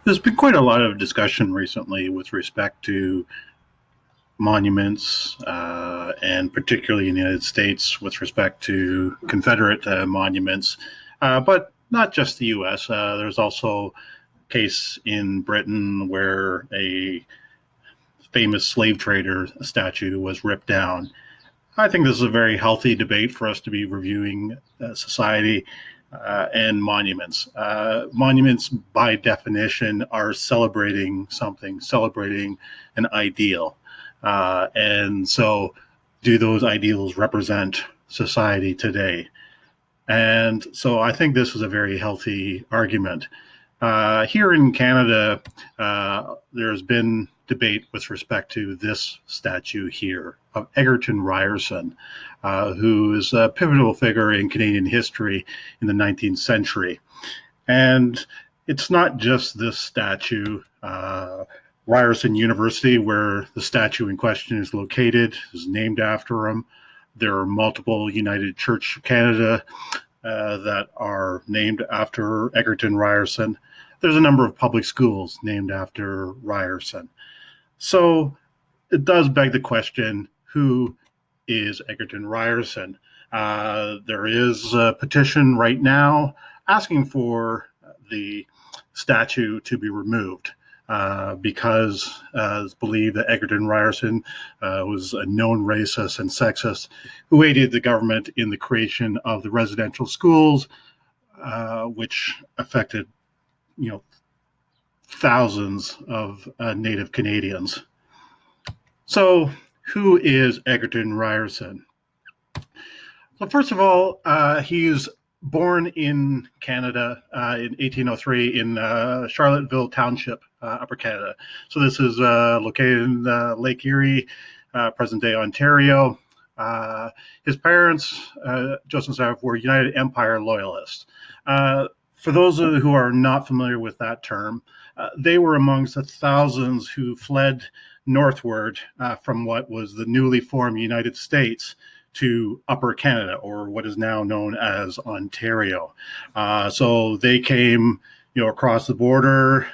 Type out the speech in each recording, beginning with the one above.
There's been quite a lot of discussion recently with respect to monuments, and particularly in the United States with respect to Confederate monuments, but not just the U.S. There's also a case in Britain where a famous slave trader statue was ripped down. I think this is a very healthy debate for us to be reviewing society and monuments. Monuments, by definition, are celebrating something, celebrating an ideal. And so, do those ideals represent society today? And so, I think this is a very healthy argument. Here in Canada, there's been debate with respect to this statue here of Egerton Ryerson, who is a pivotal figure in Canadian history in the 19th century. And it's not just this statue. Ryerson University, where the statue in question is located, is named after him. There are multiple United Church of Canada that are named after Egerton Ryerson. There's a number of public schools named after Ryerson. So it does beg the question, who is Egerton Ryerson? There is a petition right now asking for the statue to be removed because it's believed that Egerton Ryerson was a known racist and sexist who aided the government in the creation of the residential schools, which affected, thousands of Native Canadians. So, who is Egerton Ryerson? Well, first of all, he's born in Canada in 1803 in Charlotteville Township, Upper Canada. So this is located in Lake Erie, present-day Ontario. His parents, Joseph and Sarah, were United Empire Loyalists. For those who are not familiar with that term, they were amongst the thousands who fled northward from what was the newly formed United States to Upper Canada, or what is now known as Ontario. So they came, across the border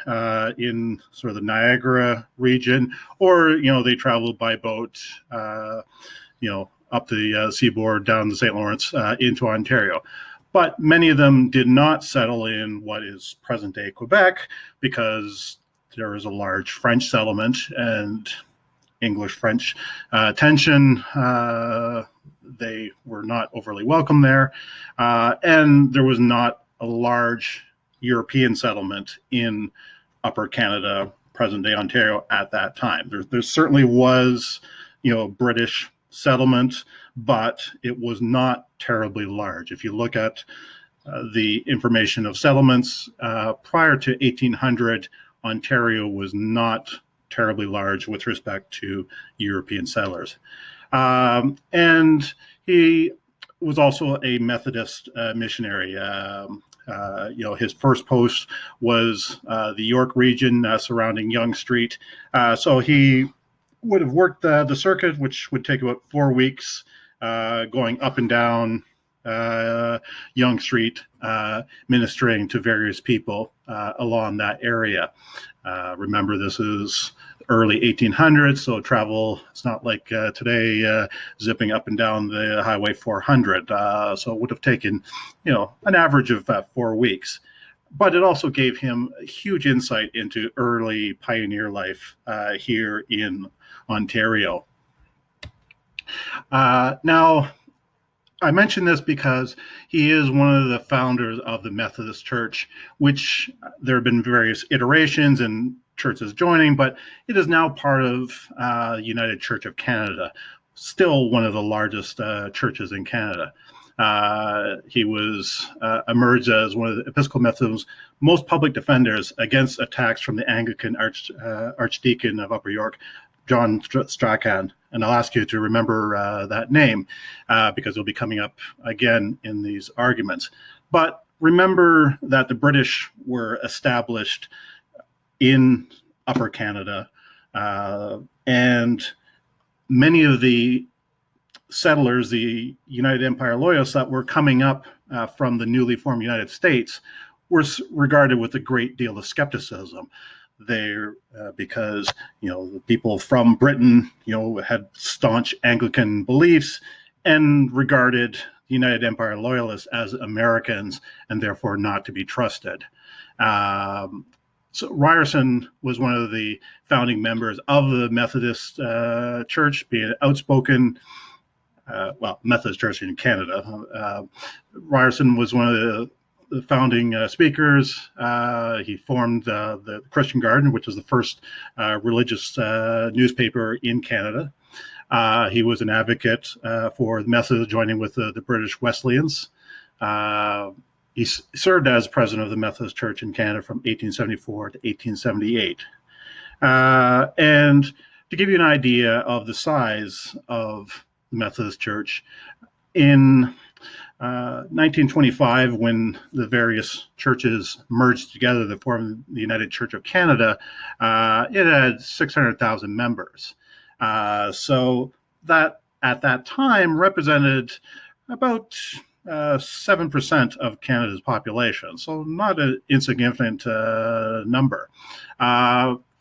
in sort of the Niagara region, or they traveled by boat, up the seaboard down the St. Lawrence into Ontario. But many of them did not settle in what is present-day Quebec because there is a large French settlement and English-French tension. They were not overly welcome there. And there was not a large European settlement in Upper Canada, present-day Ontario at that time. There certainly was, British settlement, but it was not terribly large. If you look at the information of settlements prior to 1800, Ontario was not terribly large with respect to European settlers. And he was also a Methodist missionary. His first post was the York region surrounding Yonge Street. So he would have worked the circuit, which would take about 4 weeks, going up and down Yonge Street, ministering to various people along that area. Remember, this is early 1800s, so travel, it's not like today, zipping up and down the Highway 400. So it would have taken, an average of 4 weeks. But it also gave him a huge insight into early pioneer life here in Ontario. Now, I mention this because he is one of the founders of the Methodist Church, which there have been various iterations and churches joining, but it is now part of United Church of Canada, still one of the largest churches in Canada. He was emerged as one of the Episcopal Method's most public defenders against attacks from the Anglican Archdeacon of Upper York, John Strachan. And I'll ask you to remember that name because it'll be coming up again in these arguments. But remember that the British were established in Upper Canada, and many of the settlers, the United Empire Loyalists that were coming up from the newly formed United States, were regarded with a great deal of skepticism. There, because the people from Britain, had staunch Anglican beliefs and regarded the United Empire Loyalists as Americans and therefore not to be trusted. So Ryerson was one of the founding members of the Methodist Church, being an outspoken, Methodist Church in Canada. Ryerson was one of the founding speakers. He formed the Christian Garden, which was the first religious newspaper in Canada. He was an advocate for the Methodists joining with the British Wesleyans. He served as president of the Methodist Church in Canada from 1874 to 1878. And to give you an idea of the size of the Methodist Church, in 1925, when the various churches merged together to form the United Church of Canada, it had 600,000 members. So that at that time represented about 7% of Canada's population, so not an insignificant number.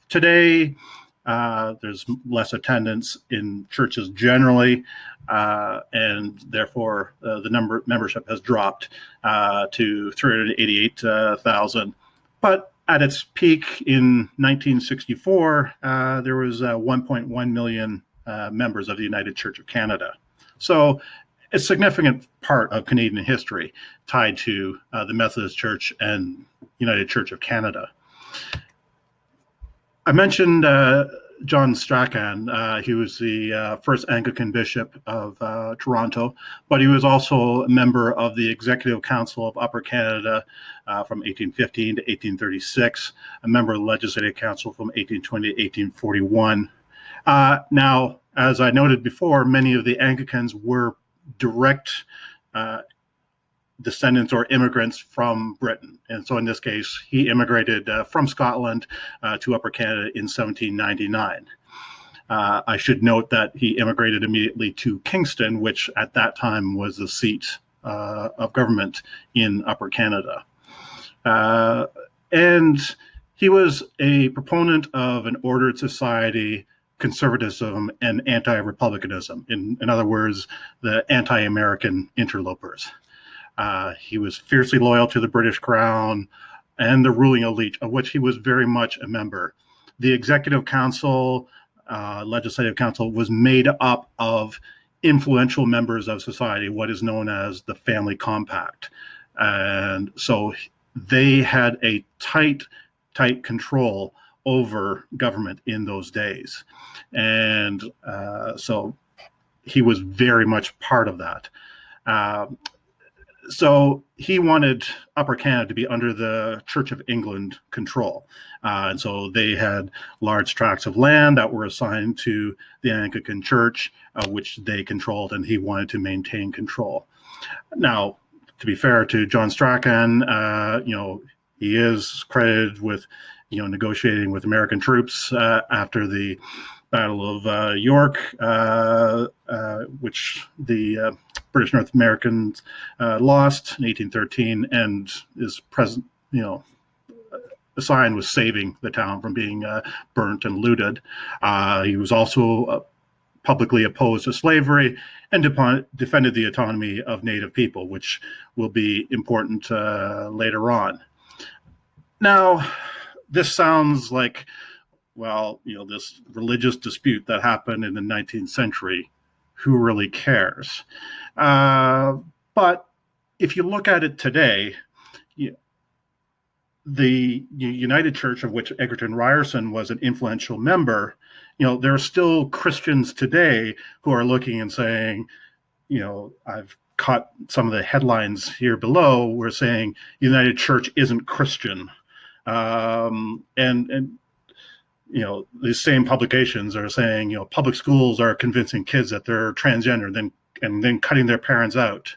Today, there's less attendance in churches generally, and therefore the membership has dropped to 388,000. But at its peak in 1964, there was 1.1 million members of the United Church of Canada. So a significant part of Canadian history tied to the Methodist Church and United Church of Canada. I mentioned John Strachan. He was the first Anglican bishop of Toronto, but he was also a member of the Executive Council of Upper Canada from 1815 to 1836, a member of the Legislative Council from 1820 to 1841. Now, as I noted before, many of the Anglicans were direct descendants or immigrants from Britain. And so in this case, he immigrated from Scotland to Upper Canada in 1799. I should note that he immigrated immediately to Kingston, which at that time was the seat of government in Upper Canada. And he was a proponent of an ordered society, conservatism, and anti-republicanism. In other words, the anti-American interlopers. He was fiercely loyal to the British Crown and the ruling elite, of which he was very much a member. The Executive Council, Legislative Council, was made up of influential members of society, what is known as the Family Compact. And so they had a tight control over government in those days. And so he was very much part of that. So he wanted Upper Canada to be under the Church of England control. And so they had large tracts of land that were assigned to the Anglican Church, which they controlled, and he wanted to maintain control. Now, to be fair to John Strachan, he is credited with, negotiating with American troops after the Battle of York, which the British North Americans lost in 1813, and is assigned with saving the town from being burnt and looted. He was also publicly opposed to slavery and defended the autonomy of Native people, which will be important later on. Now, this sounds like, this religious dispute that happened in the 19th century. Who really cares? But if you look at it today, the United Church, of which Egerton Ryerson was an influential member, there are still Christians today who are looking and saying, I've caught some of the headlines here below. We're saying United Church isn't Christian. These same publications are saying, public schools are convincing kids that they're transgender, and then cutting their parents out.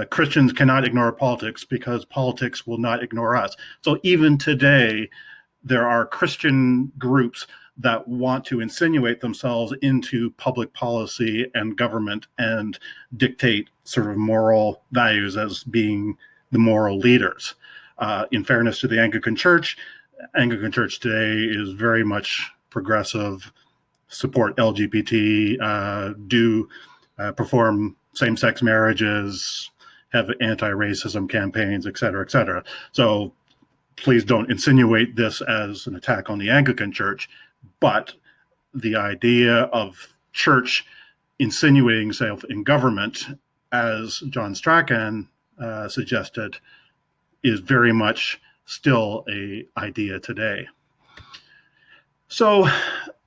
Christians cannot ignore politics because politics will not ignore us. So even today, there are Christian groups that want to insinuate themselves into public policy and government and dictate sort of moral values as being the moral leaders. In fairness to the Anglican Church today is very much progressive, support LGBT, perform same-sex marriages, have anti-racism campaigns, et cetera, et cetera. So please don't insinuate this as an attack on the Anglican Church, but the idea of church insinuating itself in government, as John Strachan suggested, is very much still an idea today. So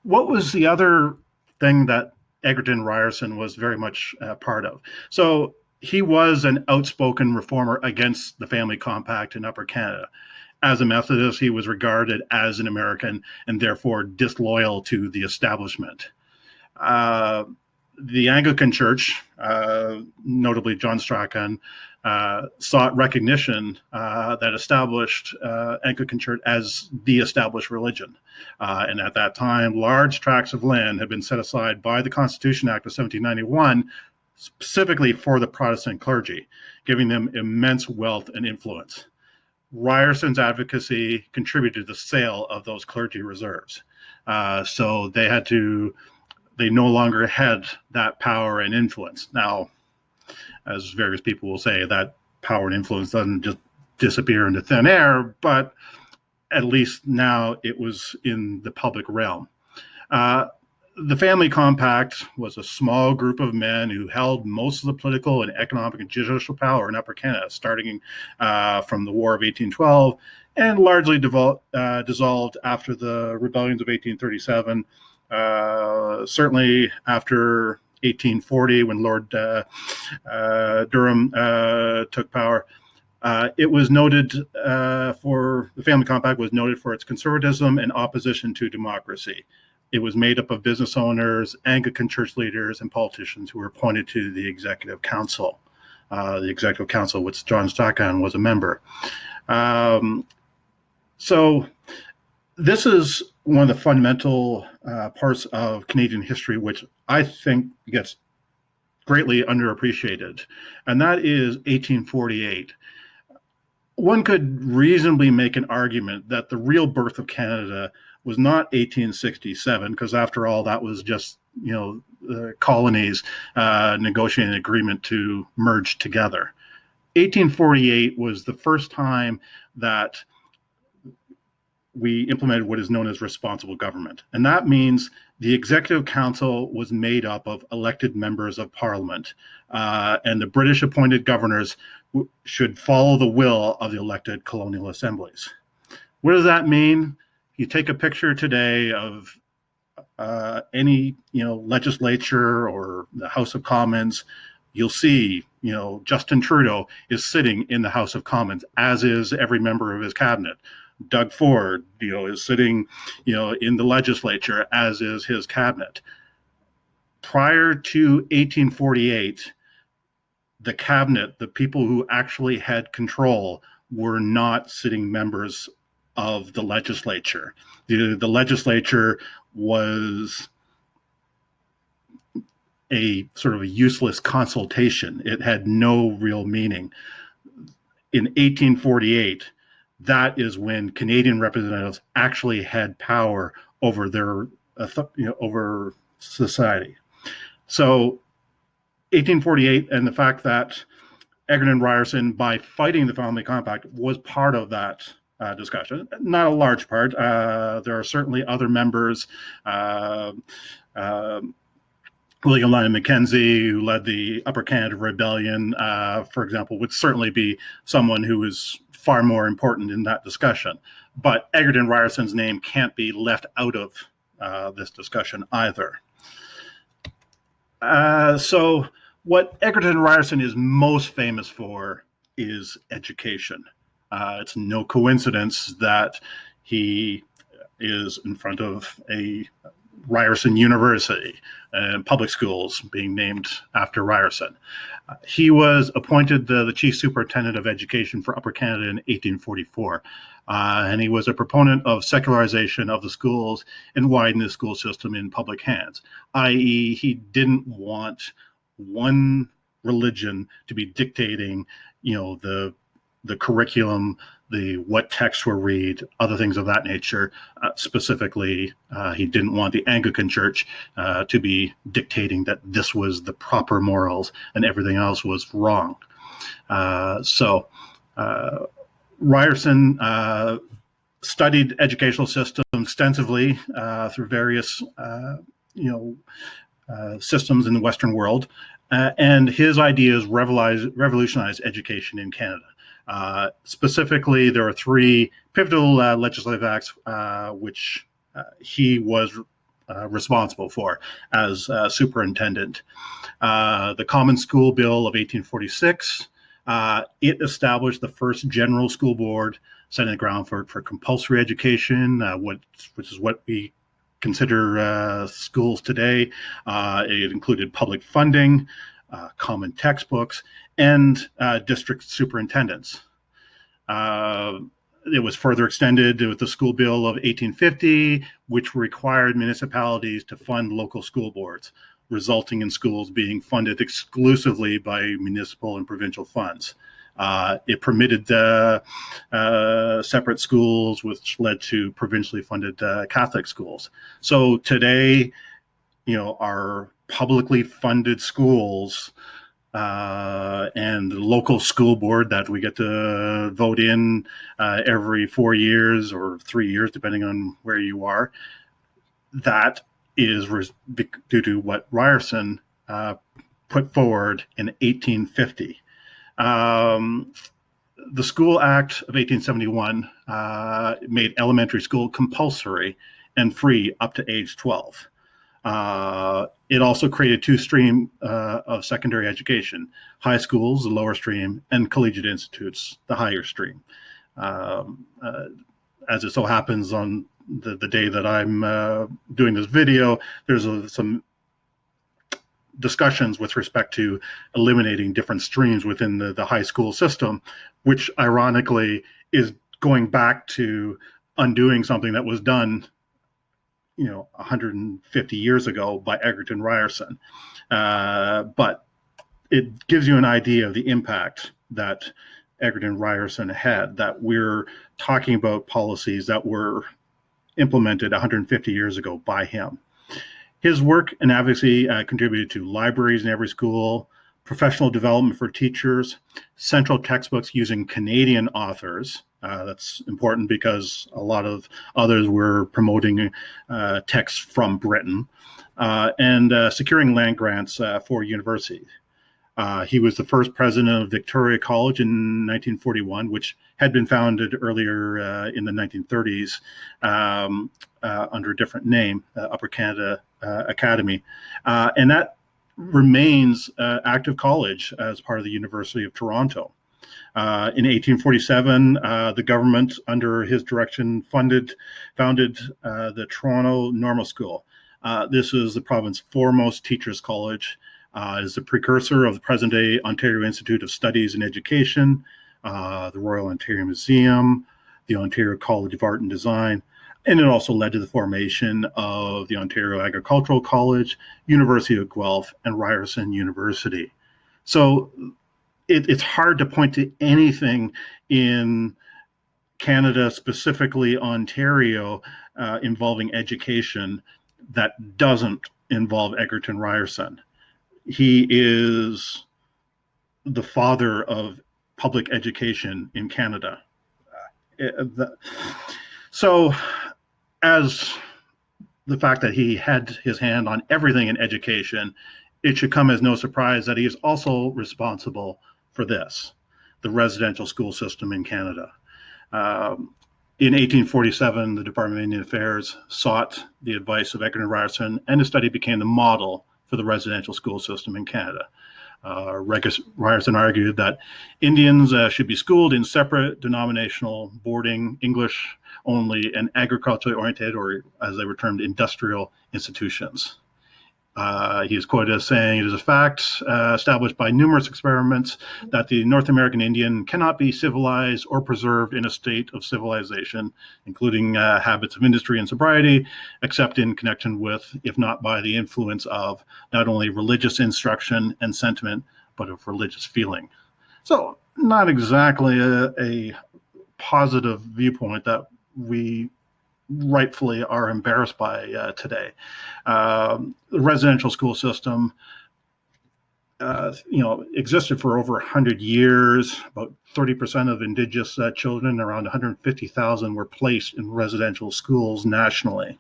what was the other thing that Egerton Ryerson was very much part of? So he was an outspoken reformer against the family compact in Upper Canada. As a Methodist, he was regarded as an American and therefore disloyal to the establishment. The Anglican Church, notably John Strachan, sought recognition that established Anglican Church as the established religion. And at that time, large tracts of land had been set aside by the Constitution Act of 1791 specifically for the Protestant clergy, giving them immense wealth and influence. Ryerson's advocacy contributed to the sale of those clergy reserves. So they no longer had that power and influence. Now, as various people will say, that power and influence doesn't just disappear into thin air, but at least now it was in the public realm. The family compact was a small group of men who held most of the political and economic and judicial power in Upper Canada, starting from the War of 1812 and largely dissolved after the rebellions of 1837, certainly after 1840 when Lord Durham took power. It was noted the family compact was noted for its conservatism and opposition to democracy. It was made up of business owners, Anglican church leaders, and politicians who were appointed to the Executive Council. Which John Strachan was a member. So this is one of the fundamental parts of Canadian history, which I think gets greatly underappreciated, and that is 1848. One could reasonably make an argument that the real birth of Canada was not 1867, because after all, that was just, the colonies negotiating an agreement to merge together. 1848 was the first time that we implemented what is known as responsible government. And that means the Executive Council was made up of elected members of Parliament, and the British appointed governors should follow the will of the elected colonial assemblies. What does that mean? You take a picture today of any legislature or the House of Commons, you'll see Justin Trudeau is sitting in the House of Commons, as is every member of his cabinet. Doug Ford is sitting in the legislature, as is his cabinet. Prior to 1848, the cabinet, the people who actually had control, were not sitting members of the legislature. The legislature was a sort of a useless consultation. It had no real meaning. In 1848, that is when Canadian representatives actually had power over their over society. So 1848, and the fact that Egerton Ryerson, by fighting the family compact, was part of that discussion. Not a large part. There are certainly other members. William Lyon Mackenzie, who led the Upper Canada Rebellion, for example, would certainly be someone who is far more important in that discussion. But Egerton Ryerson's name can't be left out of this discussion either. So what Egerton Ryerson is most famous for is education. It's no coincidence that he is in front of a Ryerson University and public schools being named after Ryerson. He was appointed the chief superintendent of education for Upper Canada in 1844, and he was a proponent of secularization of the schools and widening the school system in public hands, i.e. he didn't want one religion to be dictating, the the curriculum, what texts were read, other things of that nature. Specifically, he didn't want the Anglican Church to be dictating that this was the proper morals and everything else was wrong. So Ryerson studied educational systems extensively through various systems in the Western world, and his ideas revolutionized education in Canada. Specifically, there are three pivotal legislative acts which he was responsible for as superintendent. The Common School Bill of 1846, it established the first general school board, setting the ground for compulsory education, which is what we consider schools today. It included public funding, common textbooks, and district superintendents. It was further extended with the School Bill of 1850, which required municipalities to fund local school boards, resulting in schools being funded exclusively by municipal and provincial funds. It permitted separate schools, which led to provincially funded Catholic schools. So today, our publicly funded schools and the local school board that we get to vote in every 4 years or 3 years, depending on where you are, that is due to what Ryerson put forward in 1850. The School Act of 1871 made elementary school compulsory and free up to age 12. It also created two streams of secondary education: high schools, the lower stream, and collegiate institutes, the higher stream. As it so happens, on the day that I'm doing this video, there's some discussions with respect to eliminating different streams within the high school system, which ironically is going back to undoing something that was done 150 years ago by Egerton Ryerson. But it gives you an idea of the impact that Egerton Ryerson had, that we're talking about policies that were implemented 150 years ago by him. His work and advocacy contributed to libraries in every school, professional development for teachers, central textbooks using Canadian authors. That's important because a lot of others were promoting texts from Britain, and securing land grants for universities. He was the first president of Victoria College in 1941, which had been founded earlier in the 1930s under a different name, Upper Canada Academy. And that remains active college as part of the University of Toronto. In 1847, the government, under his direction, founded the Toronto Normal School. This is the province's foremost teachers' college. It is the precursor of the present-day Ontario Institute of Studies and Education, the Royal Ontario Museum, the Ontario College of Art and Design, and it also led to the formation of the Ontario Agricultural College, University of Guelph, and Ryerson University. So it's hard to point to anything in Canada, specifically Ontario, involving education that doesn't involve Egerton Ryerson. He is the father of public education in Canada. So, as the fact that he had his hand on everything in education, it should come as no surprise that he is also responsible for this, the residential school system in Canada. In 1847, the Department of Indian Affairs sought the advice of Egerton Ryerson, and his study became the model for the residential school system in Canada. Ryerson argued that Indians should be schooled in separate denominational boarding, English only, and agriculturally oriented, or as they were termed, industrial institutions. He is quoted as saying, "It is a fact established by numerous experiments that the North American Indian cannot be civilized or preserved in a state of civilization, including habits of industry and sobriety, except in connection with, if not by the influence of, not only religious instruction and sentiment, but of religious feeling." So not exactly a positive viewpoint that we rightfully are embarrassed by today. The residential school system, existed for over 100 years. About 30% of Indigenous children, around 150,000, were placed in residential schools nationally.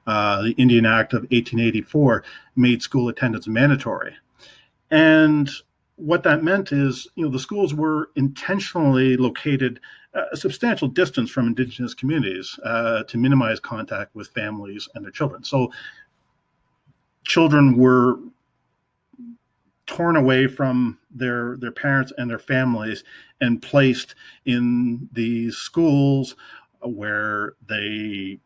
The Indian Act of 1884 made school attendance mandatory. And what that meant is, the schools were intentionally located a substantial distance from Indigenous communities to minimize contact with families and their children. So children were torn away from their parents and their families and placed in these schools where they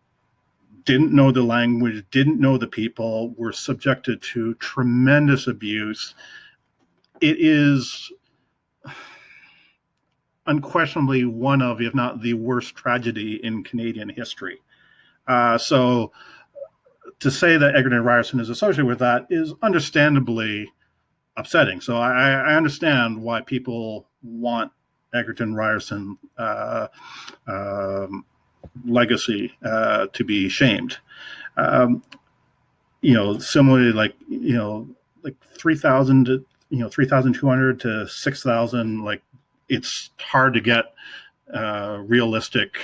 didn't know the language, didn't know the people, were subjected to tremendous abuse. It is unquestionably one of, if not the worst tragedy in Canadian history. So to say that Egerton Ryerson is associated with that is understandably upsetting. So I understand why people want Egerton Ryerson legacy to be shamed. Similarly, like 3,000 to 3,200 to 6,000. Like, it's hard to get realistic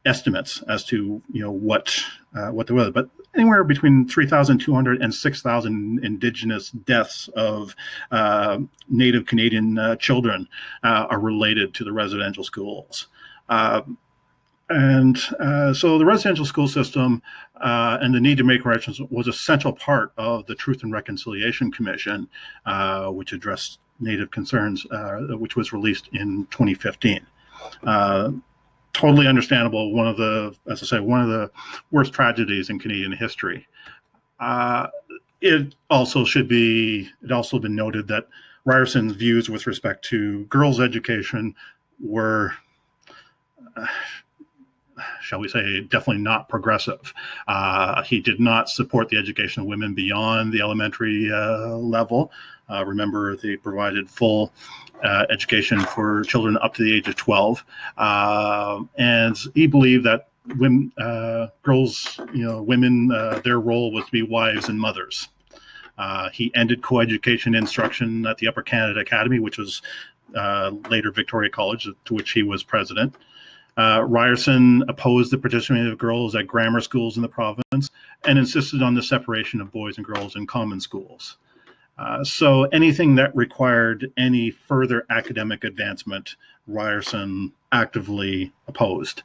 estimates as to what there was, but anywhere between 3,200 and 6,000 Indigenous deaths of Native Canadian children are related to the residential schools. And so the residential school system and the need to make corrections was a central part of the Truth and Reconciliation Commission, which addressed Native concerns, which was released in 2015. Totally understandable. One of the worst tragedies in Canadian history. It also been noted that Ryerson's views with respect to girls' education were, shall we say, definitely not progressive. He did not support the education of women beyond the elementary level. Remember, they provided full education for children up to the age of 12. And he believed that women, their role was to be wives and mothers. He ended coeducation instruction at the Upper Canada Academy, which was later Victoria College, to which he was president. Ryerson opposed the participation of girls at grammar schools in the province and insisted on the separation of boys and girls in common schools. So anything that required any further academic advancement, Ryerson actively opposed.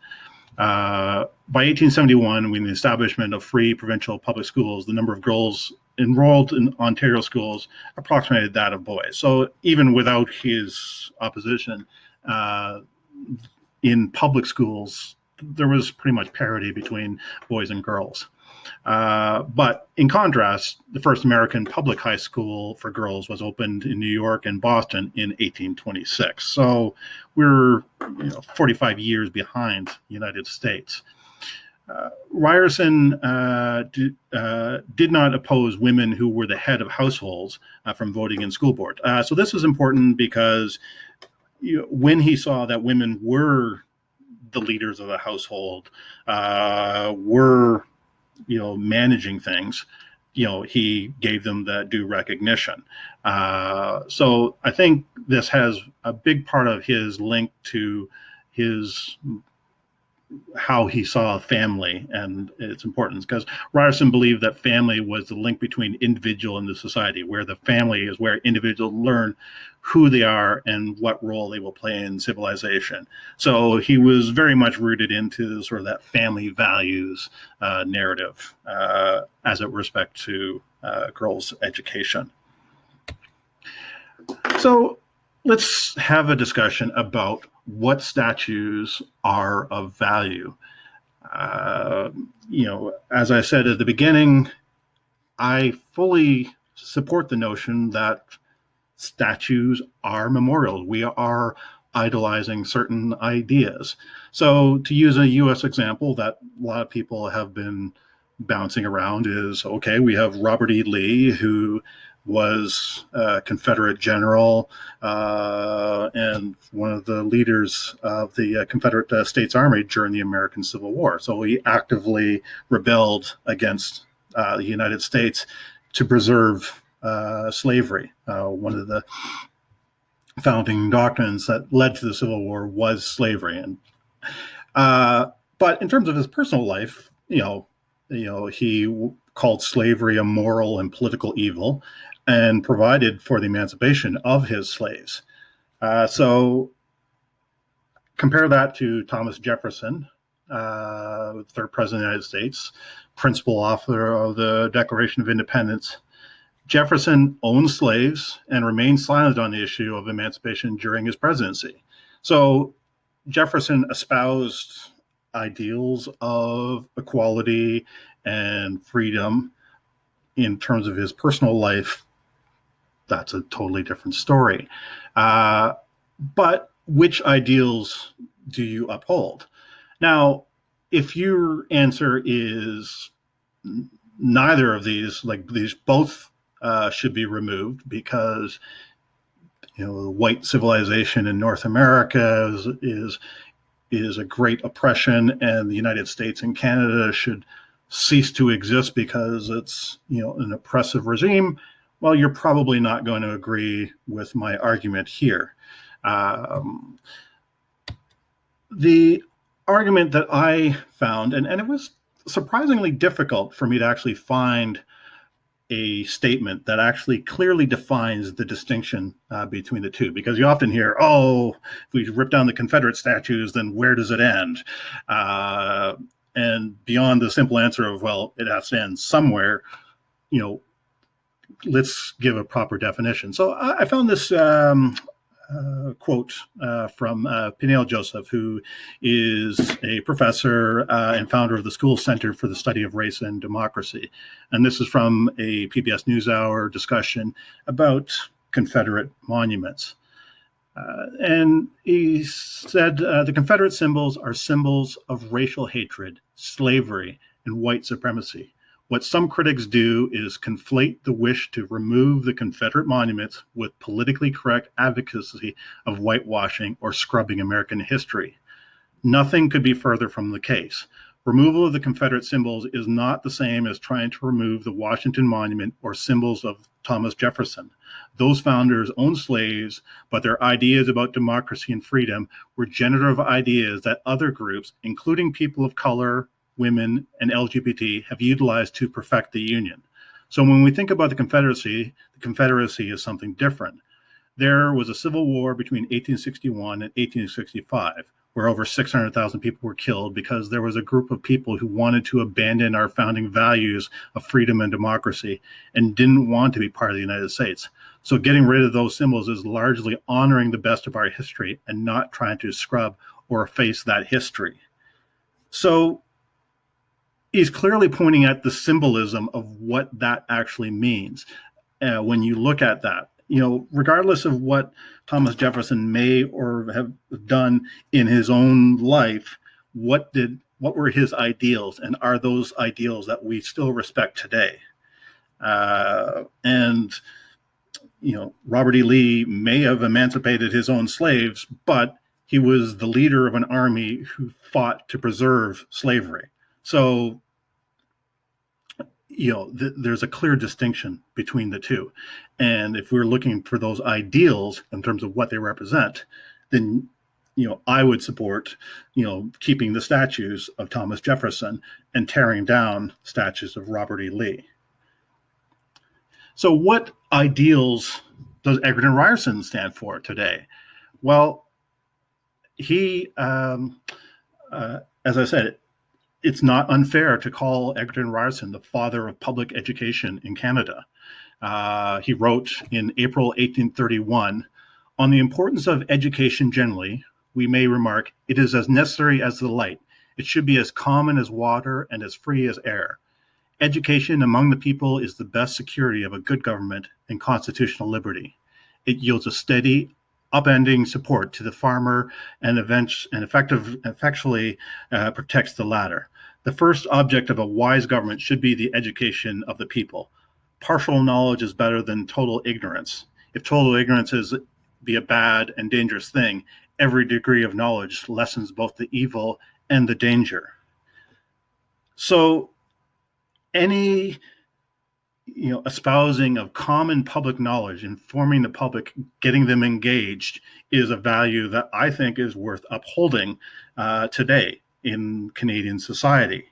By 1871, with the establishment of free provincial public schools, the number of girls enrolled in Ontario schools approximated that of boys. So even without his opposition, in public schools, there was pretty much parity between boys and girls. But in contrast, the first American public high school for girls was opened in New York and Boston in 1826. So we're 45 years behind the United States. Ryerson did not oppose women who were the head of households from voting in school board. So this is important because when he saw that women were the leaders of the household, were managing things, he gave them the due recognition. So I think this has a big part of his link to how he saw family and its importance, because Ryerson believed that family was the link between individual and the society, where the family is where individuals learn who they are and what role they will play in civilization. So he was very much rooted into sort of that family values narrative as it respect to girls' education. So let's have a discussion about what statues are of value. As I said at the beginning, I fully support the notion that statues are memorials. We are idolizing certain ideas. So to use a U.S. example that a lot of people have been bouncing around is, okay, we have Robert E. Lee, who was a Confederate general and one of the leaders of the Confederate States Army during the American Civil War. So he actively rebelled against the United States to preserve slavery. One of the founding doctrines that led to the Civil War was slavery. And but in terms of his personal life, he called slavery a moral and political evil, and provided for the emancipation of his slaves. So compare that to Thomas Jefferson, third president of the United States, principal author of the Declaration of Independence. Jefferson owned slaves and remained silent on the issue of emancipation during his presidency. So Jefferson espoused ideals of equality and freedom. In terms of his personal life, that's a totally different story. But which ideals do you uphold? Now, if your answer is neither of these, like these both should be removed because white civilization in North America is a great oppression, and the United States and Canada should cease to exist because it's an oppressive regime, well, you're probably not going to agree with my argument here. The argument that I found, and it was surprisingly difficult for me to actually find a statement that actually clearly defines the distinction between the two, because you often hear, if we rip down the Confederate statues, then where does it end? And beyond the simple answer of, well, it has to end somewhere, let's give a proper definition. So I found this quote from Peniel Joseph, who is a professor and founder of the School Center for the Study of Race and Democracy. And this is from a PBS NewsHour discussion about Confederate monuments. And he said, the Confederate symbols are symbols of racial hatred, slavery, and white supremacy. What some critics do is conflate the wish to remove the Confederate monuments with politically correct advocacy of whitewashing or scrubbing American history. Nothing could be further from the case. Removal of the Confederate symbols is not the same as trying to remove the Washington Monument or symbols of Thomas Jefferson. Those founders owned slaves, but their ideas about democracy and freedom were generative ideas that other groups, including people of color, women, and LGBT, have utilized to perfect the Union. So when we think about the Confederacy is something different. There was a civil war between 1861 and 1865, where over 600,000 people were killed because there was a group of people who wanted to abandon our founding values of freedom and democracy and didn't want to be part of the United States. So getting rid of those symbols is largely honoring the best of our history and not trying to scrub or efface that history. So he's clearly pointing at the symbolism of what that actually means when you look at that. Regardless of what Thomas Jefferson may or have done in his own life, what were his ideals, and are those ideals that we still respect today? And Robert E. Lee may have emancipated his own slaves, but he was the leader of an army who fought to preserve slavery. So there's a clear distinction between the two. And if we're looking for those ideals in terms of what they represent, then, I would support, keeping the statues of Thomas Jefferson and tearing down statues of Robert E. Lee. So what ideals does Egerton Ryerson stand for today? Well, he, as I said, it's not unfair to call Egerton Ryerson the father of public education in Canada. He wrote in April 1831, "On the importance of education generally, we may remark, it is as necessary as the light. It should be as common as water and as free as air. Education among the people is the best security of a good government and constitutional liberty. It yields a steady, upending support to the farmer and effectually protects the latter. The first object of a wise government should be the education of the people. partial knowledge is better than total ignorance. If total ignorance is be a bad and dangerous thing, every degree of knowledge lessens both the evil and the danger. So any espousing of common public knowledge, informing the public, getting them engaged, is a value that I think is worth upholding today in Canadian society.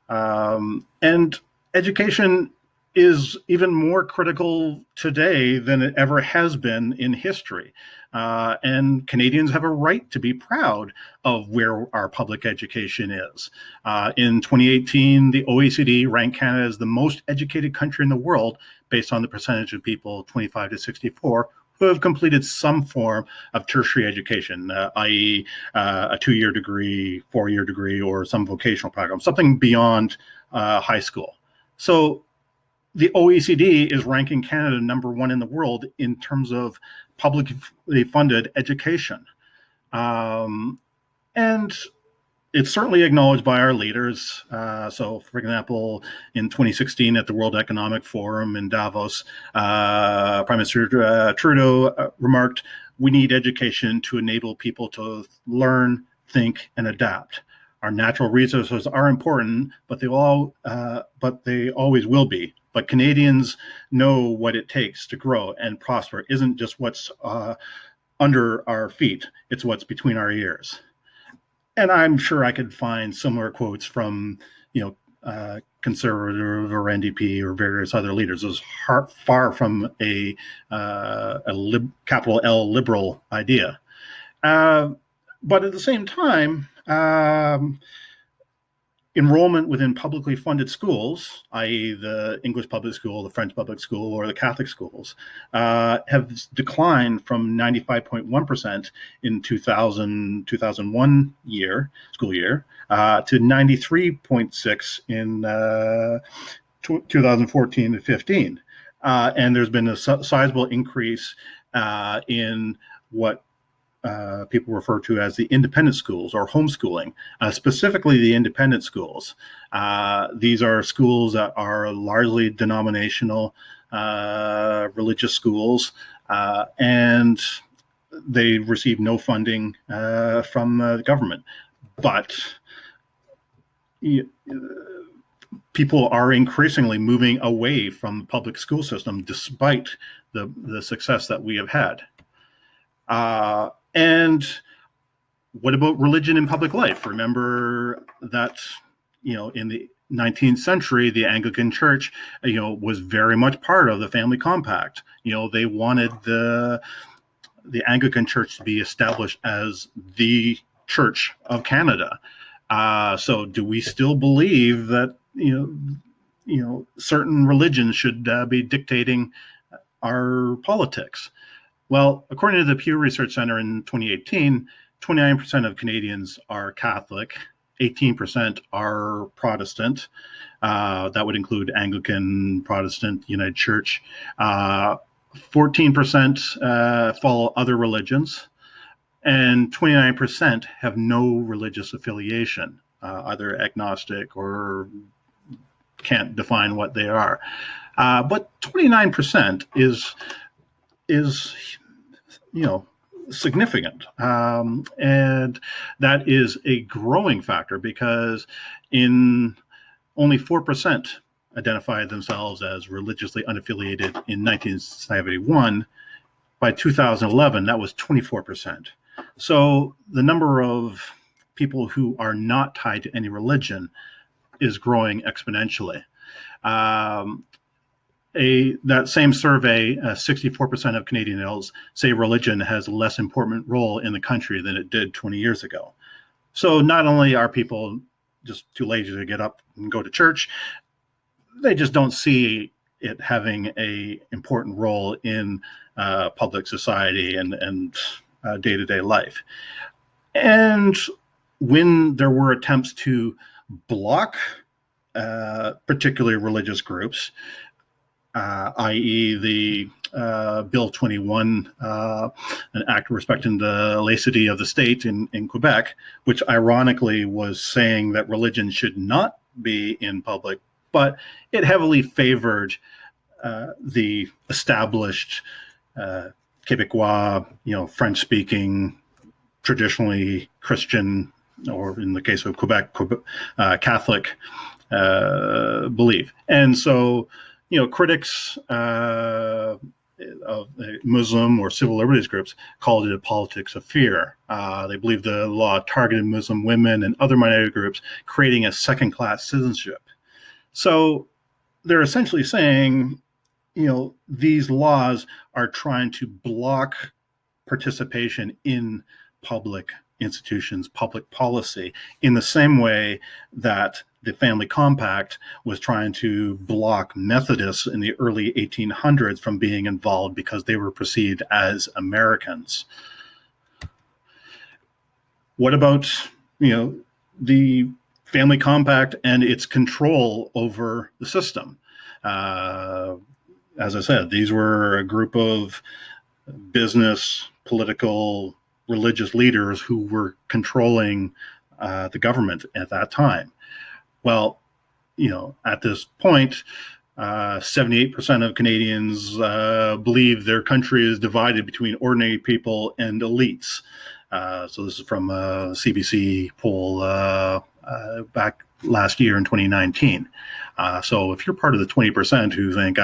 And education is even more critical today than it ever has been in history. And Canadians have a right to be proud of where our public education is. In 2018, the OECD ranked Canada as the most educated country in the world based on the percentage of people 25 to 64 who have completed some form of tertiary education, i.e. A 2-year degree, 4-year degree, or some vocational program, something beyond high school. So the OECD is ranking Canada number 1 in the world in terms of publicly funded education. And it's certainly acknowledged by our leaders. So, for example, in 2016 at the World Economic Forum in Davos, Prime Minister Trudeau remarked, "We need education to enable people to learn, think, and adapt. Our natural resources are important, but they always will be. But Canadians know what it takes to grow and prosper isn't just what's under our feet, it's what's between our ears." And I'm sure I could find similar quotes from, Conservative or NDP or various other leaders. It was far from a capital L liberal idea. But at the same time, enrollment within publicly funded schools, i.e. the English public school, the French public school, or the Catholic schools, have declined from 95.1% in 2001 school year, to 93.6% in 2014 to 15. And there's been a sizable increase in what people refer to as the independent schools or homeschooling, specifically the independent schools. These are schools that are largely denominational religious schools, and they receive no funding from the government. But people are increasingly moving away from the public school system despite the success that we have had. And what about religion in public life? Remember that, in the 19th century, the Anglican Church, was very much part of the family compact. They wanted the Anglican Church to be established as the Church of Canada. So do we still believe that, certain religions should be dictating our politics? Well, according to the Pew Research Center in 2018, 29% of Canadians are Catholic, 18% are Protestant. That would include Anglican, Protestant, United Church. 14% follow other religions, and 29% have no religious affiliation, either agnostic or can't define what they are. But 29% is significant. And that is a growing factor because only 4% identified themselves as religiously unaffiliated in 1971. By 2011, that was 24%. So the number of people who are not tied to any religion is growing exponentially. That same survey, 64% of Canadian adults say religion has a less important role in the country than it did 20 years ago. So not only are people just too lazy to get up and go to church, they just don't see it having a important role in public society and day-to-day life. And when there were attempts to block particularly religious groups, i.e. the Bill 21, an act respecting the laicity of the state in Quebec, which ironically was saying that religion should not be in public but it heavily favored the established Quebecois, French-speaking, traditionally Christian, or in the case of Quebec, Catholic belief. And so, critics of Muslim or civil liberties groups called it a politics of fear. They believed the law targeted Muslim women and other minority groups, creating a second-class citizenship. So they're essentially saying, these laws are trying to block participation in public institutions, public policy, in the same way that the Family Compact was trying to block Methodists in the early 1800s from being involved because they were perceived as Americans. What about, the Family Compact and its control over the system? As I said, these were a group of business, political, religious leaders who were controlling the government at that time. Well, at this point, 78% of Canadians believe their country is divided between ordinary people and elites. So this is from a CBC poll back last year in 2019. So if you're part of the 20% who think,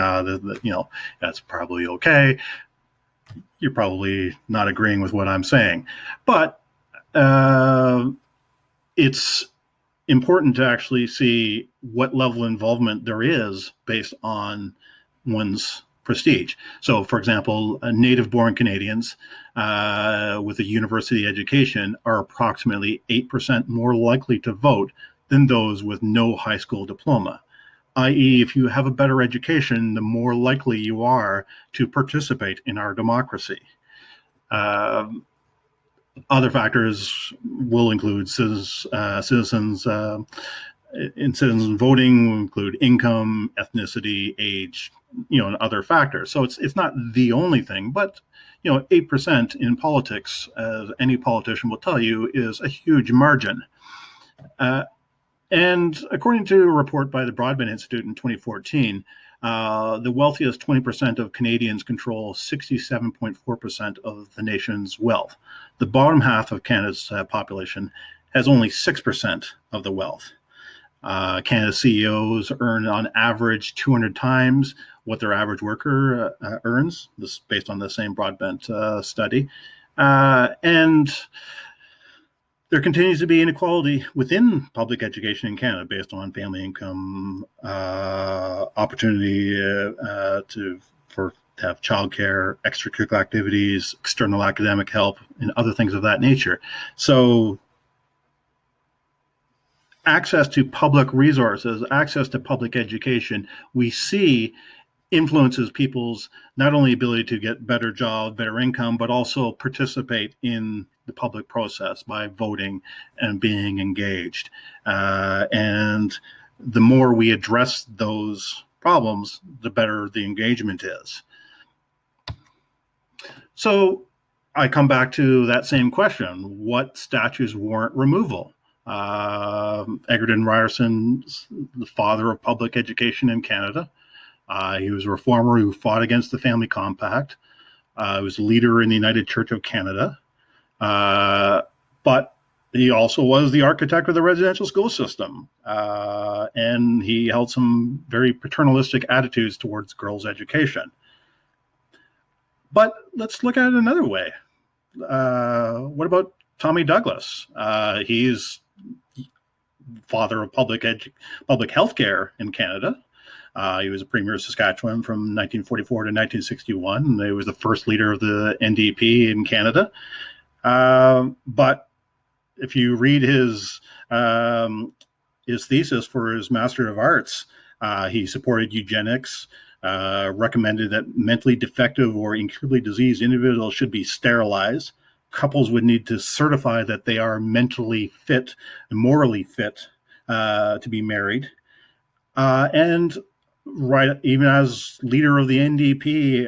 that's probably okay, you're probably not agreeing with what I'm saying. But it's important to actually see what level of involvement there is based on one's prestige. So, for example, native-born Canadians with a university education are approximately 8% more likely to vote than those with no high school diploma. I.e., if you have a better education, the more likely you are to participate in our democracy. Other factors will include citizens voting, will include income, ethnicity, age, and other factors. So it's not the only thing, but 8% in politics, as any politician will tell you, is a huge margin. And according to a report by the Broadbent Institute in 2014, the wealthiest 20% of Canadians control 67.4% of the nation's wealth. The bottom half of Canada's population has only 6% of the wealth. Canada's CEOs earn on average 200 times what their average worker earns. This is based on the same Broadbent study. And there continues to be inequality within public education in Canada based on family income, opportunity to have childcare, extracurricular activities, external academic help, and other things of that nature. So access to public resources, access to public education, we see influences people's not only ability to get better job, better income, but also participate in the public process by voting and being engaged. And the more we address those problems, the better the engagement is. So I come back to that same question: what statues warrant removal? Egerton Ryerson, the father of public education in Canada. He was a reformer who fought against the Family Compact. He was a leader in the United Church of Canada. But he also was the architect of the residential school system. And he held some very paternalistic attitudes towards girls' education. But let's look at it another way. What about Tommy Douglas? He's father of public health care in Canada. He was a premier of Saskatchewan from 1944 to 1961. And he was the first leader of the NDP in Canada. But if you read his thesis for his Master of Arts, he supported eugenics, recommended that mentally defective or incurably diseased individuals should be sterilized. Couples would need to certify that they are mentally fit and morally fit to be married. And right, even as leader of the NDP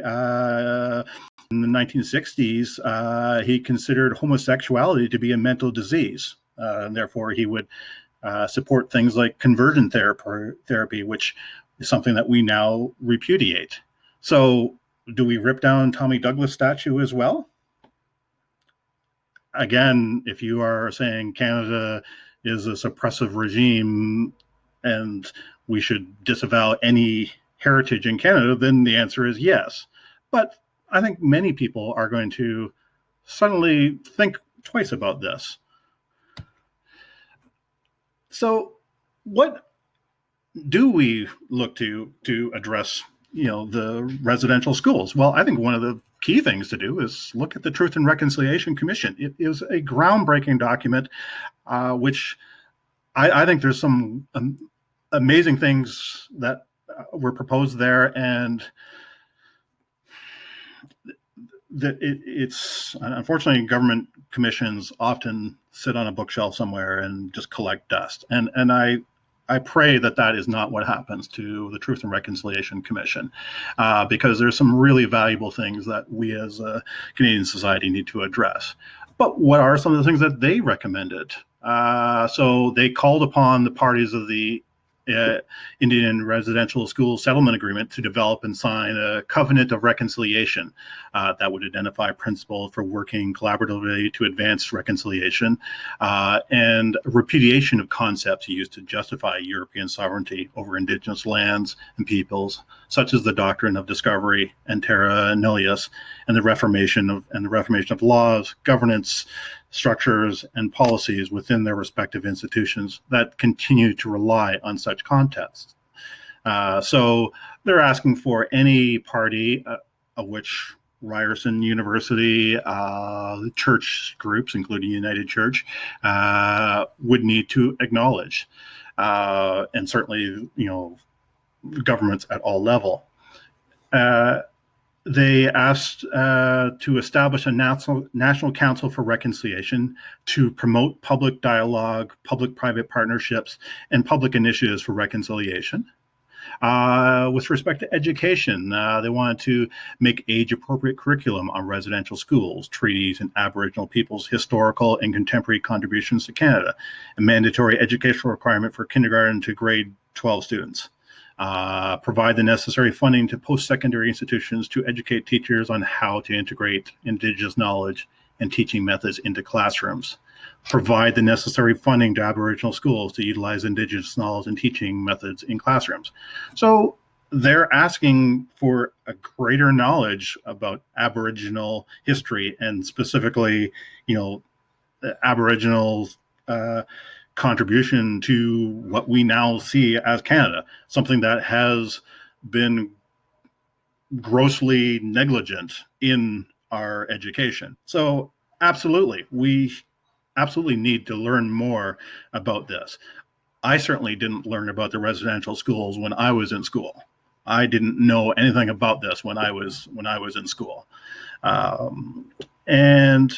in the 1960s, he considered homosexuality to be a mental disease. And therefore, he would support things like conversion therapy, which is something that we now repudiate. So do we rip down Tommy Douglas statue as well? Again, if you are saying Canada is a suppressive regime and we should disavow any heritage in Canada, then the answer is yes. But I think many people are going to suddenly think twice about this. So what do we look to address, the residential schools? Well, I think one of the key things to do is look at the Truth and Reconciliation Commission. It is a groundbreaking document, which I think there's some amazing things that were proposed there, and that it's unfortunately, government commissions often sit on a bookshelf somewhere and just collect dust. And I pray that is not what happens to the Truth and Reconciliation Commission, because there's some really valuable things that we as a Canadian society need to address. But what are some of the things that they recommended? So they called upon the parties of the Indian Residential School Settlement Agreement to develop and sign a covenant of reconciliation that would identify principles for working collaboratively to advance reconciliation and repudiation of concepts used to justify European sovereignty over Indigenous lands and peoples, such as the doctrine of discovery and terra nullius, and the reformation of laws, governance, structures, and policies within their respective institutions that continue to rely on such contexts. So they're asking for any party, of which Ryerson University, the church groups, including United Church, would need to acknowledge, and certainly, governments at all level. They asked to establish a national council for reconciliation to promote public dialogue, public-private partnerships, and public initiatives for reconciliation. With respect to education, they wanted to make age-appropriate curriculum on residential schools, treaties, and Aboriginal peoples' historical and contemporary contributions to Canada, a mandatory educational requirement for kindergarten to grade 12 students. Provide the necessary funding to post-secondary institutions to educate teachers on how to integrate Indigenous knowledge and teaching methods into classrooms. Provide the necessary funding to Aboriginal schools to utilize Indigenous knowledge and teaching methods in classrooms. So they're asking for a greater knowledge about Aboriginal history, and specifically, Aboriginal contribution to what we now see as Canada, something that has been grossly negligent in our education. So absolutely, we absolutely need to learn more about this. I certainly didn't learn about the residential schools when I was in school. I didn't know anything about this when I was in school. And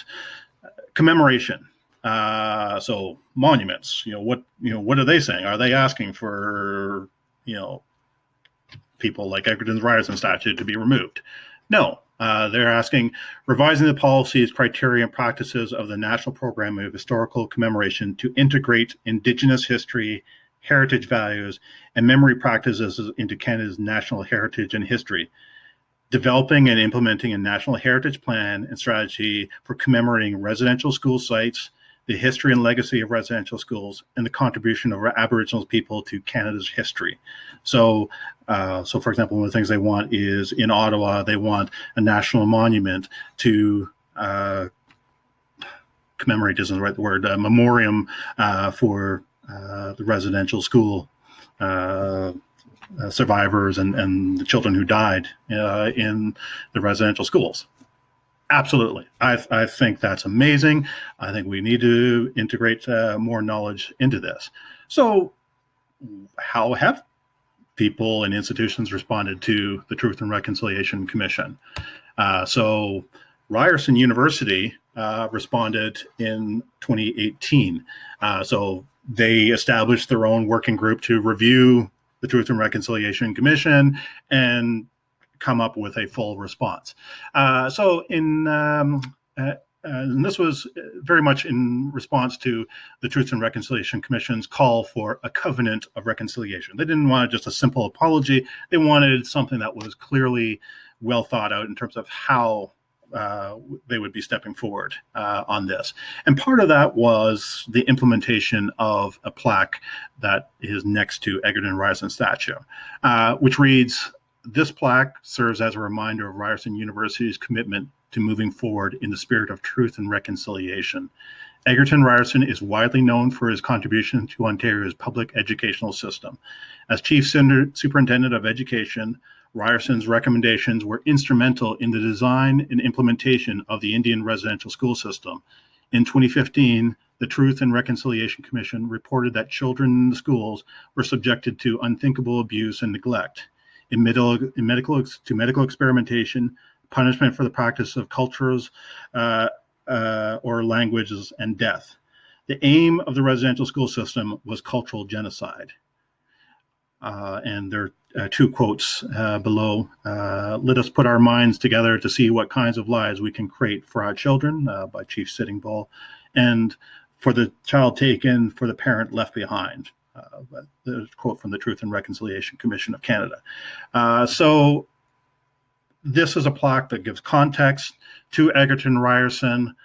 commemoration. So monuments, what are they saying? Are they asking for, people like Egerton Ryerson Statue to be removed? No, they're asking revising the policies, criteria, and practices of the National Program of Historical Commemoration to integrate Indigenous history, heritage values, and memory practices into Canada's national heritage and history. Developing and implementing a national heritage plan and strategy for commemorating residential school sites, the history and legacy of residential schools, and the contribution of Aboriginal people to Canada's history. So for example, one of the things they want is in Ottawa, they want a national monument to commemorate isn't the right word, a memoriam for the residential school survivors and the children who died in the residential schools. Absolutely. I think that's amazing. I think we need to integrate more knowledge into this. So how have people and institutions responded to the Truth and Reconciliation Commission? So Ryerson University responded in 2018. So they established their own working group to review the Truth and Reconciliation Commission and come up with a full response. So in and this was very much in response to the Truth and Reconciliation Commission's call for a covenant of reconciliation. They didn't want just a simple apology. They wanted something that was clearly well thought out in terms of how they would be stepping forward on this. And part of that was the implementation of a plaque that is next to Egerton Ryerson Statue, which reads, "This plaque serves as a reminder of Ryerson University's commitment to moving forward in the spirit of truth and reconciliation. Egerton Ryerson is widely known for his contribution to Ontario's public educational system. As Chief Superintendent of Education, Ryerson's recommendations were instrumental in the design and implementation of the Indian residential school system. In 2015, the Truth and Reconciliation Commission reported that children in the schools were subjected to unthinkable abuse and neglect, in medical experimentation, punishment for the practice of cultures or languages, and death. The aim of the residential school system was cultural genocide." And there are two quotes below. "Let us put our minds together to see what kinds of lives we can create for our children," by Chief Sitting Bull, and "for the child taken, for the parent left behind." There's a quote from the Truth and Reconciliation Commission of Canada. So this is a plaque that gives context to Egerton Ryerson.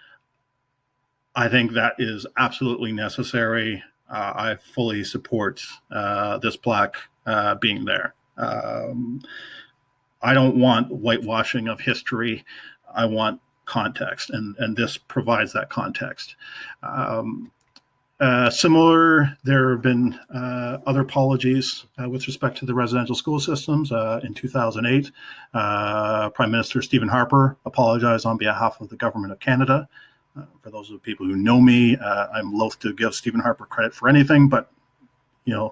I think that is absolutely necessary. I fully support this plaque being there. I don't want whitewashing of history. I want context, and this provides that context. Similar, there have been other apologies with respect to the residential school systems. In 2008, Prime Minister Stephen Harper apologized on behalf of the Government of Canada. For those of the people who know me, I'm loath to give Stephen Harper credit for anything, but the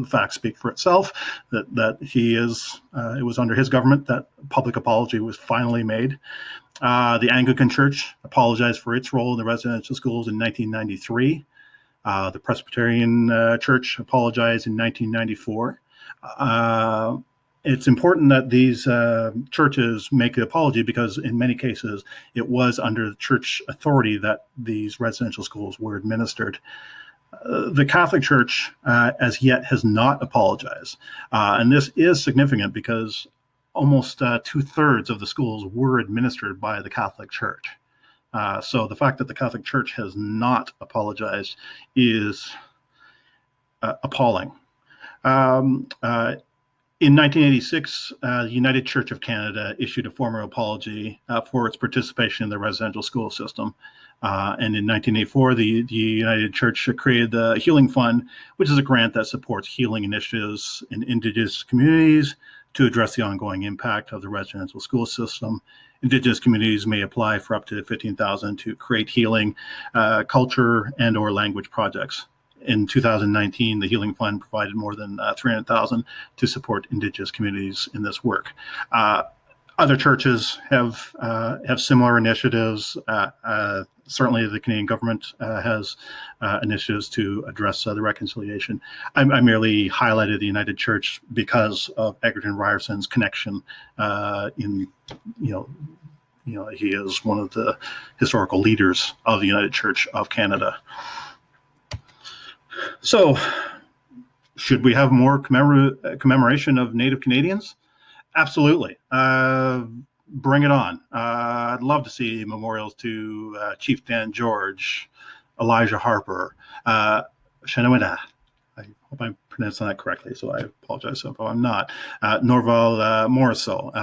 facts speak for itself. That he is. It was under his government that public apology was finally made. The Anglican Church apologized for its role in the residential schools in 1993. The Presbyterian Church apologized in 1994. It's important that these churches make the apology because in many cases it was under the church authority that these residential schools were administered. The Catholic Church as yet has not apologized. And this is significant because almost 2/3 of the schools were administered by the Catholic Church. So the fact that the Catholic Church has not apologized is appalling. In 1986, the United Church of Canada issued a formal apology for its participation in the residential school system. And in 1984, the United Church created the Healing Fund, which is a grant that supports healing initiatives in Indigenous communities to address the ongoing impact of the residential school system. Indigenous communities may apply for up to $15,000 to create healing, culture, and/or language projects. In 2019, the Healing Fund provided more than $300,000 to support Indigenous communities in this work. Other churches have similar initiatives. Certainly, the Canadian government has initiatives to address the reconciliation. I merely highlighted the United Church because of Egerton Ryerson's connection. He is one of the historical leaders of the United Church of Canada. So, should we have more commemoration of Native Canadians? Absolutely. Bring it on. I'd love to see memorials to Chief Dan George, Elijah Harper, Shenawida. I hope I'm pronouncing that correctly, so I apologize if I'm not. Norval Morrisseau.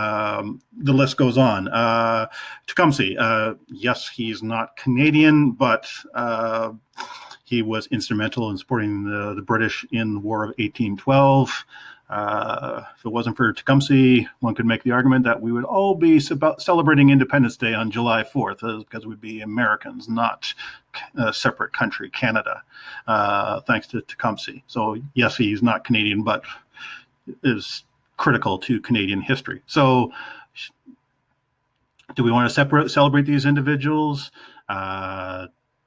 The list goes on. Tecumseh. Yes, he's not Canadian, but he was instrumental in supporting the British in the War of 1812. If it wasn't for Tecumseh, one could make the argument that we would all be celebrating Independence Day on July 4th because we'd be Americans, not a separate country, Canada, thanks to Tecumseh. So yes, he's not Canadian, but is critical to Canadian history. So do we want to celebrate these individuals?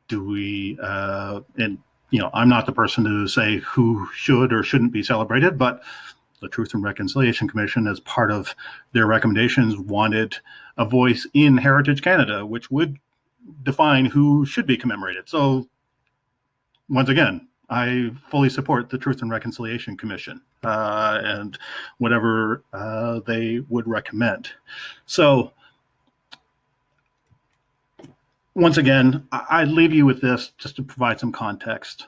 Do we, I'm not the person to say who should or shouldn't be celebrated, but the Truth and Reconciliation Commission, as part of their recommendations, wanted a voice in Heritage Canada, which would define who should be commemorated. So once again, I fully support the Truth and Reconciliation Commission and whatever they would recommend. So once again, I leave you with this just to provide some context.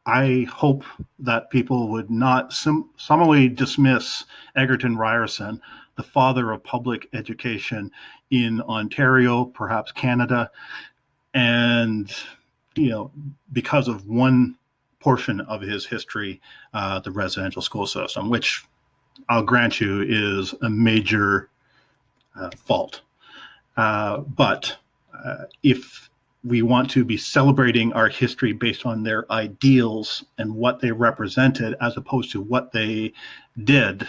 I hope that people would not summarily dismiss Egerton Ryerson, the father of public education in Ontario, perhaps Canada, and because of one portion of his history, the residential school system, which I'll grant you is a major fault. But if we want to be celebrating our history based on their ideals and what they represented as opposed to what they did,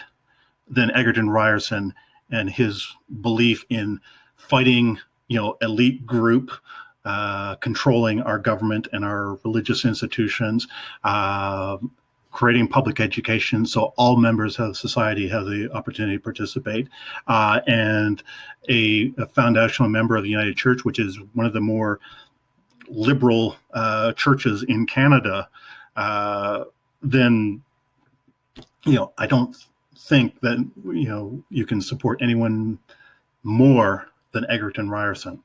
then Egerton Ryerson and his belief in fighting, elite group, controlling our government and our religious institutions, creating public education so all members of society have the opportunity to participate, and a foundational member of the United Church, which is one of the more liberal churches in Canada, then I don't think that you can support anyone more than Egerton Ryerson.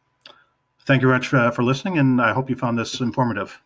Thank you very much for listening, and I hope you found this informative.